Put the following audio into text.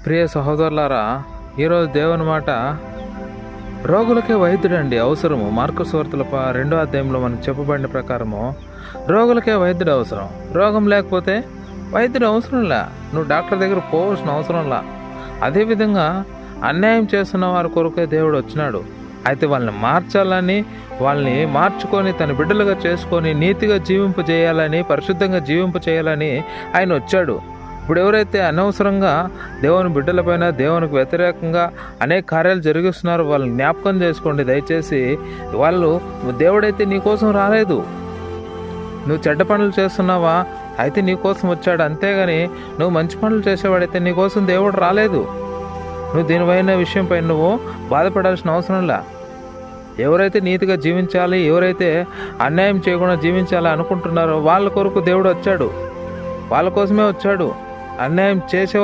ప్రియ సహోదరులారా, ఈరోజు దేవుని మాట, రోగులకే వైద్యుడండి అవసరము. మార్కు సువార్తల 2వ అధ్యాయంలో మనకు చెప్పబడిన ప్రకారము రోగులకే వైద్యుడు అవసరం. రోగం లేకపోతే వైద్యుడు అవసరంలా, నువ్వు డాక్టర్ దగ్గర పోవాల్సిన అవసరంలా. అదేవిధంగా అన్యాయం చేస్తున్న వారి కొరకే దేవుడు వచ్చినాడు. అయితే వాళ్ళని మార్చాలని, వాళ్ళని మార్చుకొని తన బిడ్డలుగా చేసుకొని నీతిగా జీవింపజేయాలని, పరిశుద్ధంగా జీవింపచేయాలని ఆయన వచ్చాడు. ఇప్పుడు ఎవరైతే అనవసరంగా దేవుని బిడ్డలపైన, దేవునికి వ్యతిరేకంగా అనేక కార్యాలు జరిగిస్తున్నారో వాళ్ళని జ్ఞాపకం చేసుకోండి దయచేసి. వాళ్ళు, దేవుడైతే నీ కోసం రాలేదు. నువ్వు చెడ్డ పనులు చేస్తున్నావా, అయితే నీ కోసం వచ్చాడు. అంతేగాని నువ్వు మంచి పనులు చేసేవాడైతే నీ కోసం దేవుడు రాలేదు. నువ్వు దీనిపైన విషయంపై నువ్వు బాధపడాల్సిన అవసరంలా. ఎవరైతే నీతిగా జీవించాలి, ఎవరైతే అన్యాయం చేయకుండా జీవించాలి అనుకుంటున్నారో వాళ్ళ కొరకు దేవుడు వచ్చాడు. వాళ్ళ కోసమే వచ్చాడు. అన్యాయం చేసే